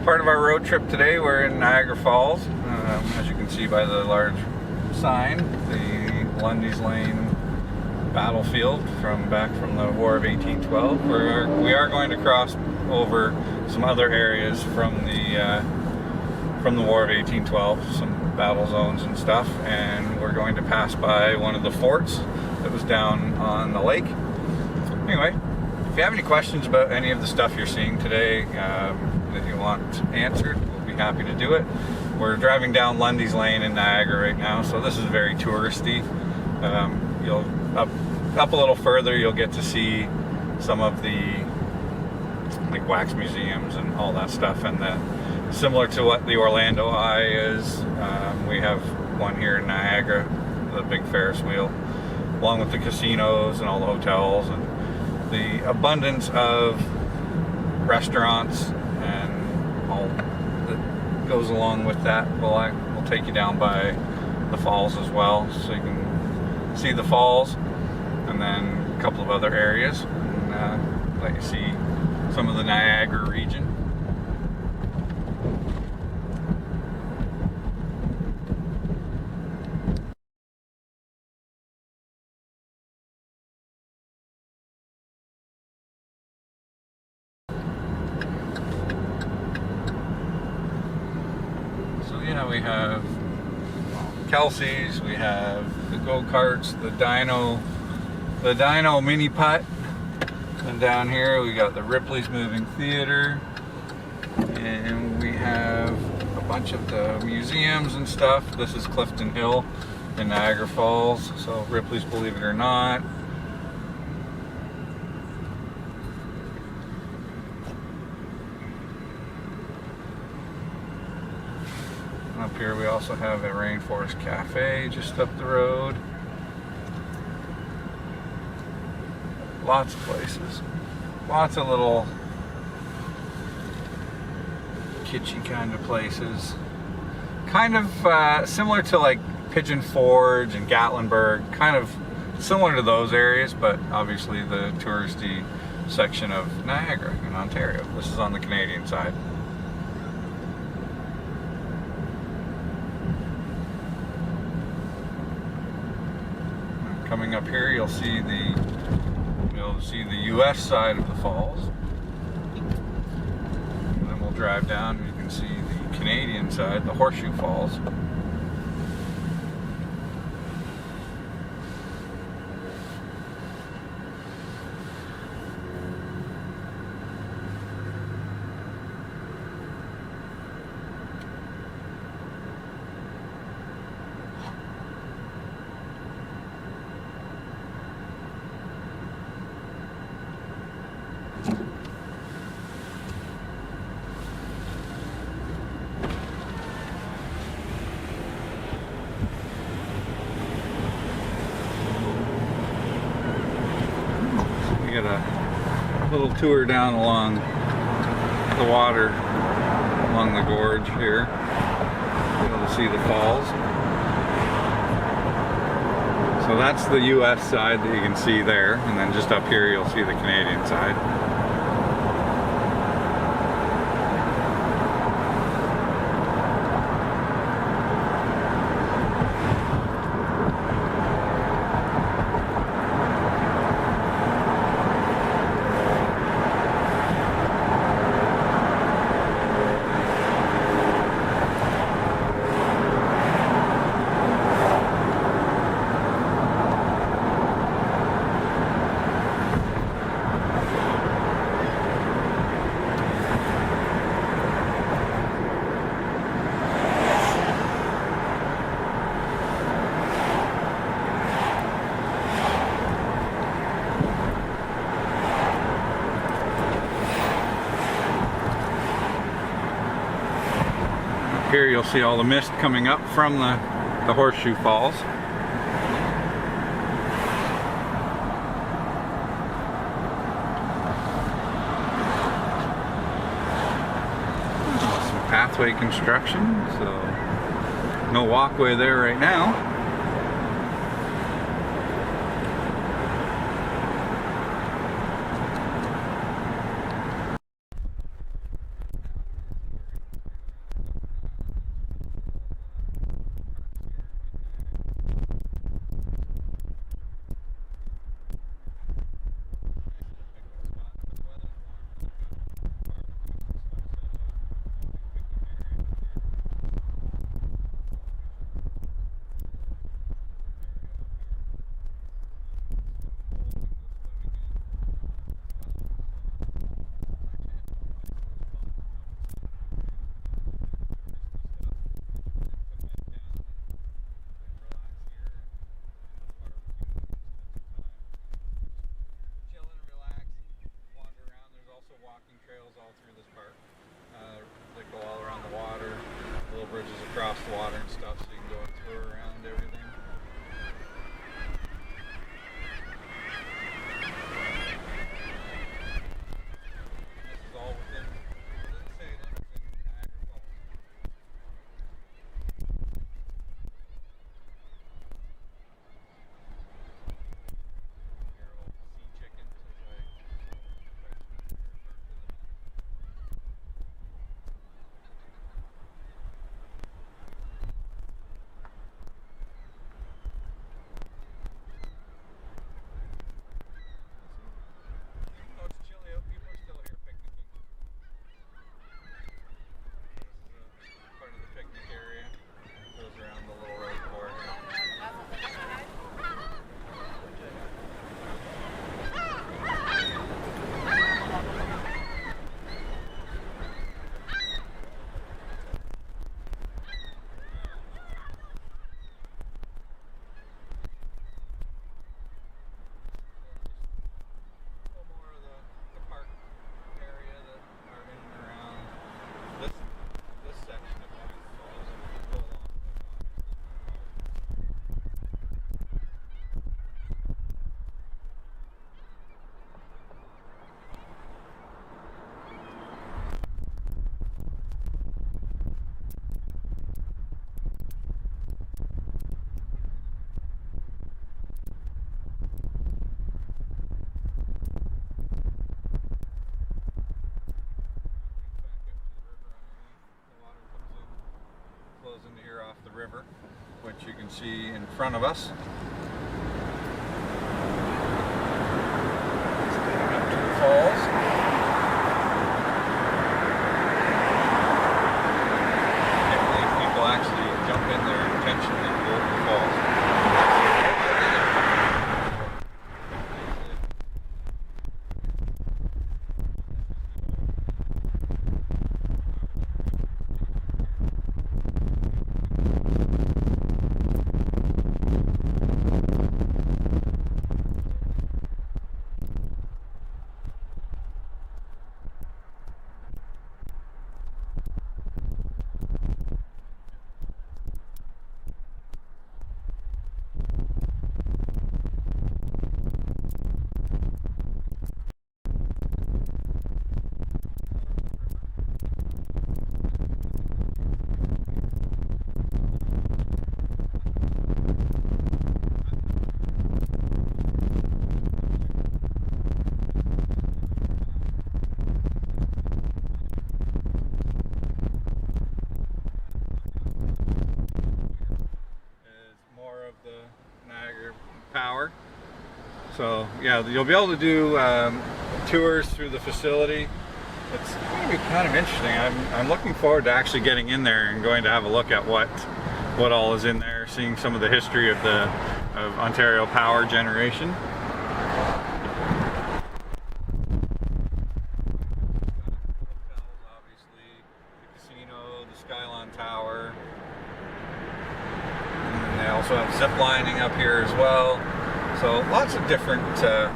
Part of our road trip today, we're in Niagara Falls. As you can see by the large sign, the Lundy's Lane battlefield back from the War of 1812. We are going to cross over some other areas from the War of 1812, some battle zones and stuff, and we're going to pass by one of the forts that was down on the lake. Anyway, if you have any questions about any of the stuff you're seeing today that you want answered, we'll be happy to do it. We're driving down Lundy's Lane in Niagara right now, so this is very touristy. You'll up a little further, you'll get to see some of the wax museums and all that stuff, and similar to what the Orlando Eye is, we have one here in Niagara, the big Ferris wheel, along with the casinos and all the hotels and the abundance of restaurants and all that goes along with that. We'll take you down by the falls as well, so you can see the falls and then a couple of other areas, and let you see some of the Niagara region. Yeah, we have Kelsey's, we have the go-karts, the Dino mini putt, and down here we got the Ripley's Moving Theater, and we have a bunch of the museums and stuff. This is Clifton Hill in Niagara Falls, so Ripley's Believe It or Not. Up here we also have a Rainforest Cafe just up the road. Lots of places. Lots of little kitschy kind of places. Kind of similar to like Pigeon Forge and Gatlinburg. Kind of similar to those areas, but obviously the touristy section of Niagara in Ontario. This is on the Canadian side. Coming up here, you'll see the U.S. side of the falls, and then we'll drive down and you can see the Canadian side, the Horseshoe Falls. Get a little tour down along the water, along the gorge here. Be able to see the falls. So that's the U.S. side that you can see there, and then just up here you'll see the Canadian side. Here you'll see all the mist coming up from the Horseshoe Falls. Some pathway construction, so no walkway there right now. trails all through this park that go all around the water, little bridges across the water and stuff, so you can go and tour around everything. This is all within the city limits in Niagara Falls. Your old sea chickens, as I affectionately refer to them. Even though it's chilly out, people are still here picnicking. This is part of the picnic area. Goes around the little reservoir here. A little more of the park area that are in and around this section of Niagara Falls, and go along with back up to the river underneath. The water comes in, flows into here off the river, which you can see in front of us. Standing up to the falls. Can't believe people actually jump in there intentionally to go to the falls. Power. So yeah, you'll be able to do tours through the facility. It's going to be kind of interesting. I'm looking forward to actually getting in there and going to have a look at what all is in there, seeing some of the history of Ontario power generation. Hotels, obviously, the casino, the Skyline Tower. And they also have zip lining up here as well. So lots of different, again,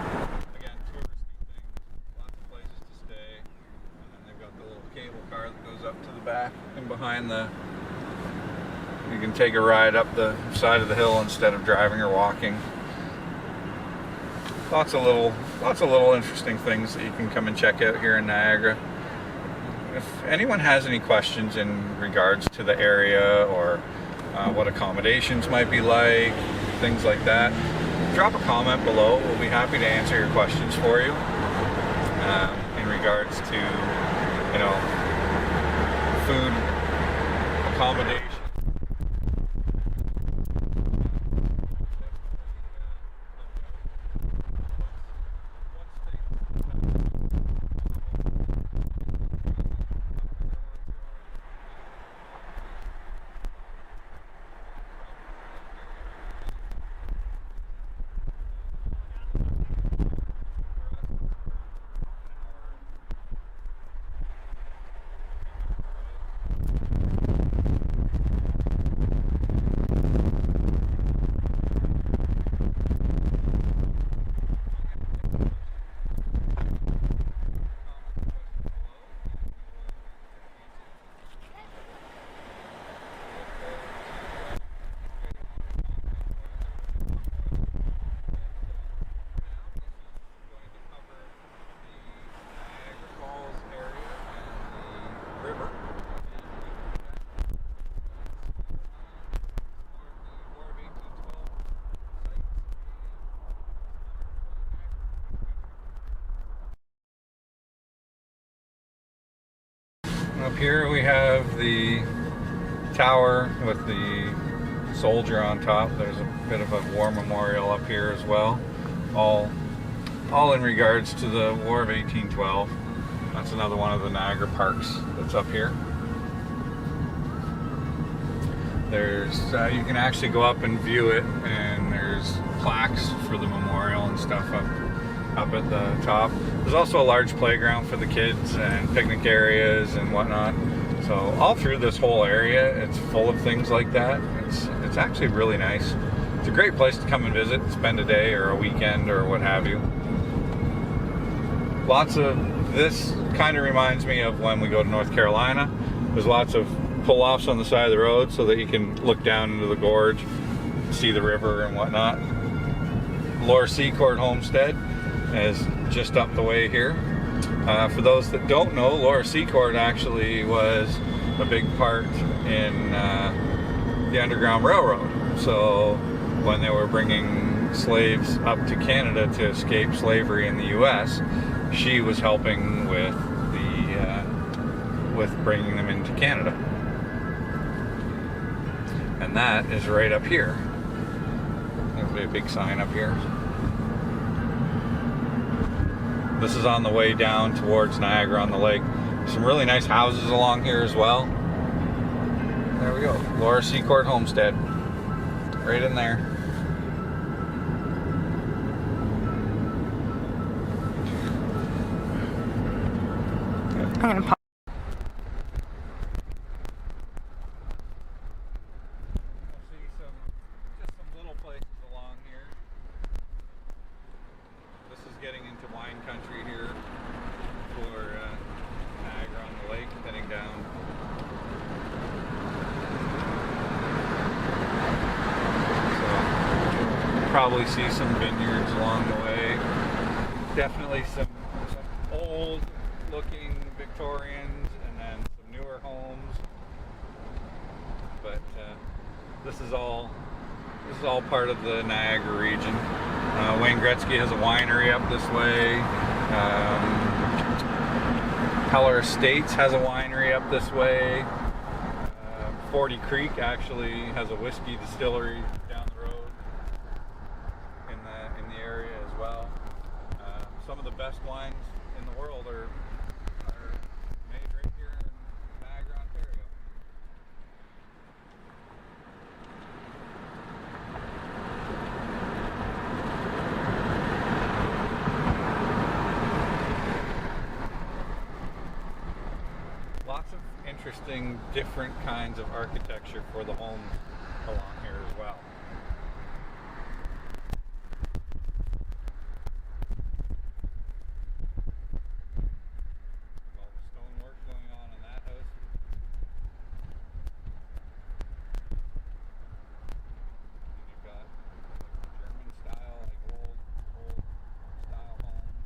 touristy things, lots of places to stay. And then they've got the little cable car that goes up to the back and behind you can take a ride up the side of the hill instead of driving or walking. Lots of little interesting things that you can come and check out here in Niagara. If anyone has any questions in regards to the area or what accommodations might be like, things like that, drop a comment below. We'll be happy to answer your questions for you in regards to, food, accommodation. Up here we have the tower with the soldier on top. There's a bit of a war memorial up here as well. All in regards to the War of 1812. That's another one of the Niagara parks that's up here. There's you can actually go up and view it, and there's plaques for the memorial and stuff up at the top. There's also a large playground for the kids and picnic areas and whatnot. So all through this whole area, it's full of things like that. It's actually really nice. It's a great place to come and visit, spend a day or a weekend or what have you. Lots of this kind of reminds me of when we go to North Carolina. There's lots of pull-offs on the side of the road so that you can look down into the gorge, see the river and whatnot. Seacort Homestead is just up the way here. For those that don't know, Seacort actually was a big part in the Underground Railroad. So when they were bringing slaves up to Canada to escape slavery in the U.S., she was helping with bringing them into Canada. And that is right up here. There'll be a big sign up here. This is on the way down towards Niagara on the lake. Some really nice houses along here as well. There we go. Seacort Homestead. Right in there. I'm gonna pop. Getting into wine country here for Niagara on the lake, heading down. So probably see some vineyards along the way. Definitely some old looking Victorians and then some newer homes. But this is all part of the Niagara region. Wayne Gretzky has a winery up this way. Heller Estates has a winery up this way. 40 Creek actually has a whiskey distillery down the road in the area as well. Some of the best wines in the world are made right here in Niagara, Ontario. Lots of interesting, different kinds of architecture for the homes along here as well. All the stonework going on in that house. And you've got German style, like old style homes.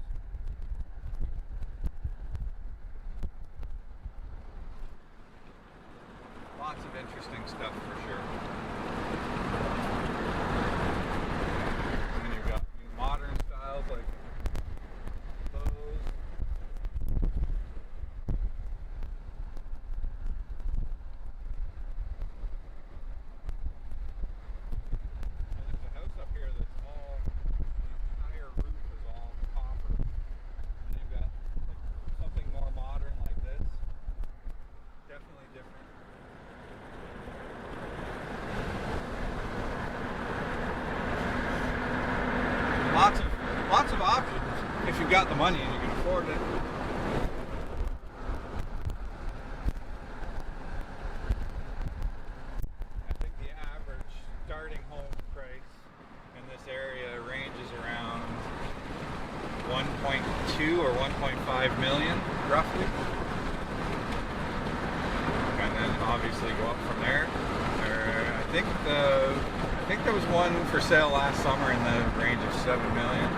Lots of interesting stuff for sure. And then you've got modern styles like those. And there's a house up here that's all, the entire roof is all copper. And you've got like something more modern like this. Definitely different. Lots of options if you've got the money and you can afford it. I think the average starting home price in this area ranges around 1.2 or 1.5 million, roughly. And then obviously go up from there. I think there was one for sale last summer in the range of 7 million.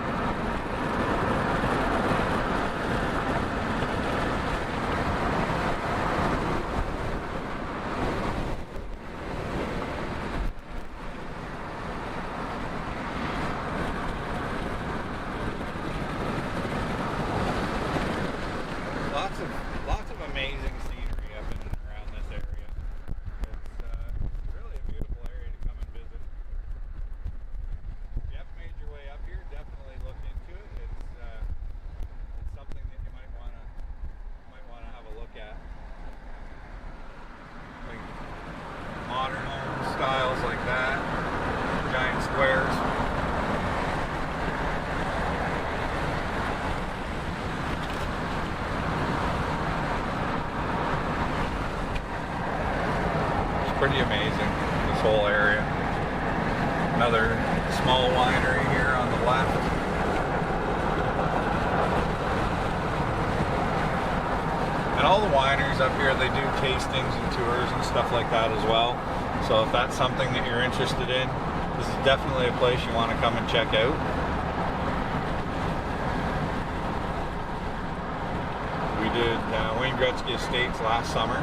Lots of amazing scenery pretty amazing, this whole area. Another small winery here on the left. And all the wineries up here, they do tastings and tours and stuff like that as well. So if that's something that you're interested in, this is definitely a place you want to come and check out. We did Wayne Gretzky Estates last summer.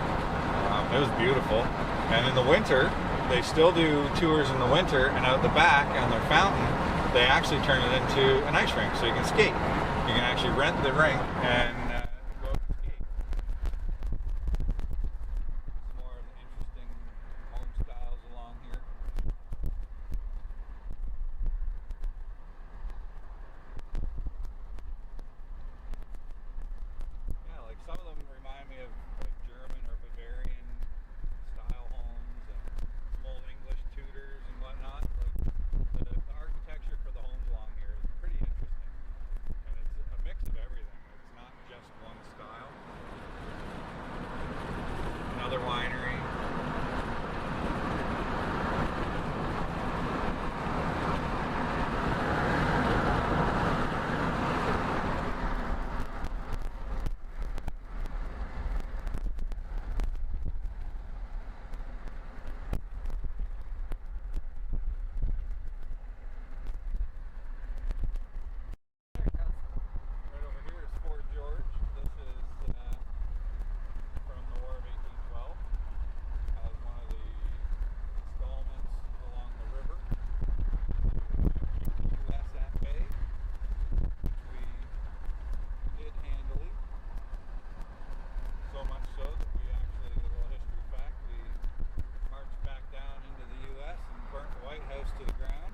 It was beautiful. And in the winter, they still do tours in the winter, and out the back on their fountain, they actually turn it into an ice rink so you can skate. You can actually rent the rink and go out and skate. Some more of the interesting home styles along here. Yeah, like some of them remind me of like German or Bavarian style homes and some old English Tudors and whatnot. Like the architecture for the homes along here is pretty interesting, and it's a mix of everything. It's not just one style. Another winery. Right over here is Fort George. This is from the War of 1812. As one of the installments along the river to keep the U.S. at bay, which we did handily. So much so that we actually, a little history fact, we marched back down into the U.S. and burnt the White House to the ground.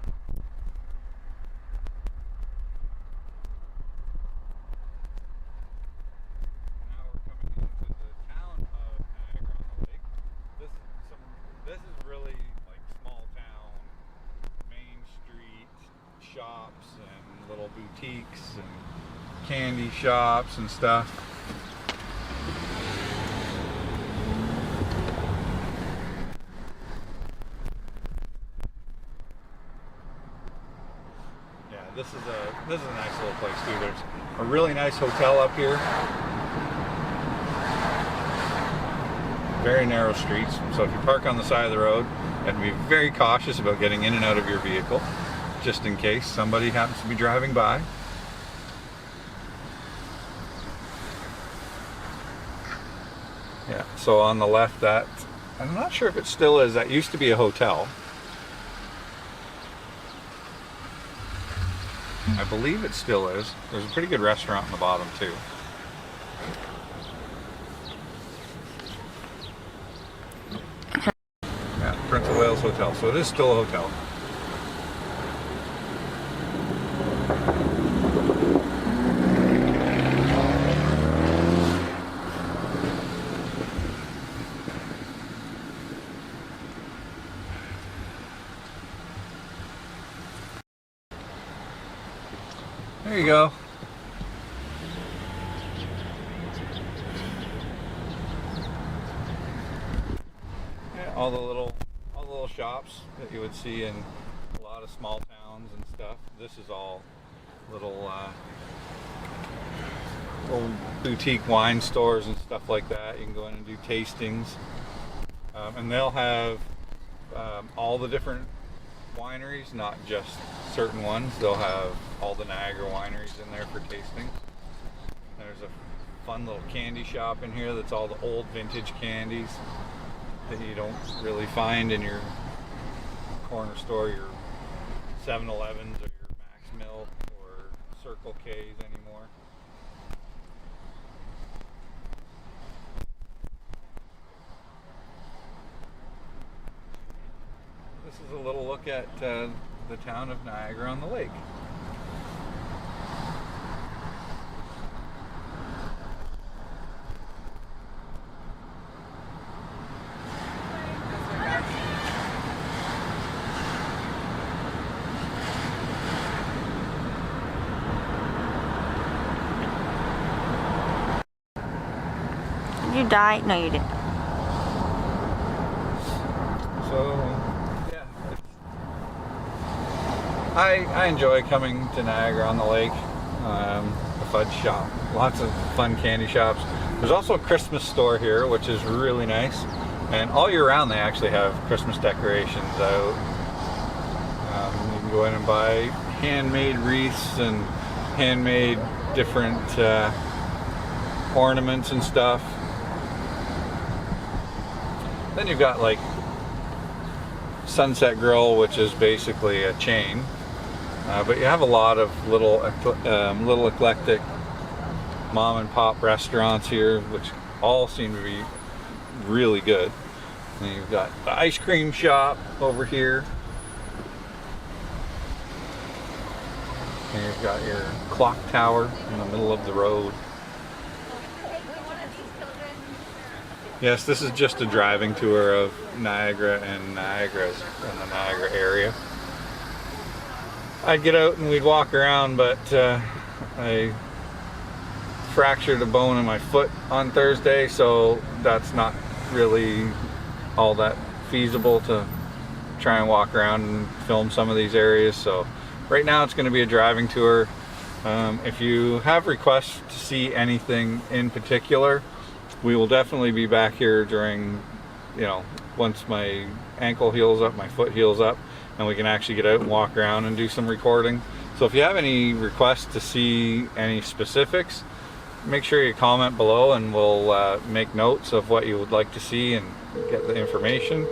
Now we're coming into the town of Niagara on the Lake. This is really like small town, main street shops and little boutiques and candy shops and stuff. Yeah, this is a nice little place too. There's a really nice hotel up here. Very narrow streets, so if you park on the side of the road, you have to be very cautious about getting in and out of your vehicle, just in case somebody happens to be driving by. Yeah, so on the left, that, I'm not sure if it still is, that used to be a hotel. I believe it still is. There's a pretty good restaurant in the bottom too. Yeah, Prince of Wales Hotel. So it is still a hotel. There you go. Yeah, all the little shops that you would see in a lot of small towns and stuff. This is all little boutique wine stores and stuff like that. You can go in and do tastings, and they'll have all the different wineries, not just certain ones. They'll have all the Niagara wineries in there for tasting. There's a fun little candy shop in here that's all the old vintage candies that you don't really find in your corner store, your 7-Elevens or your Max Mill or Circle K's anymore. This is a little look at the town of Niagara on the Lake. Did you die? No, you didn't. So, yeah. I enjoy coming to Niagara on the Lake. The fudge shop. Lots of fun candy shops. There's also a Christmas store here, which is really nice. And all year round they actually have Christmas decorations out. You can go in and buy handmade wreaths and handmade different ornaments and stuff. Then you've got like Sunset Grill, which is basically a chain. But you have a lot of little eclectic mom and pop restaurants here, which all seem to be really good. And you've got the ice cream shop over here. And you've got your clock tower in the middle of the road. Yes, this is just a driving tour of Niagara and Niagara's in the Niagara area. I'd get out and we'd walk around, but I fractured a bone in my foot on Thursday, so that's not really all that feasible to try and walk around and film some of these areas. So right now it's going to be a driving tour. If you have requests to see anything in particular, we will definitely be back here during, once my ankle heals up, my foot heals up, and we can actually get out and walk around and do some recording. So if you have any requests to see any specifics, make sure you comment below and we'll make notes of what you would like to see and get the information.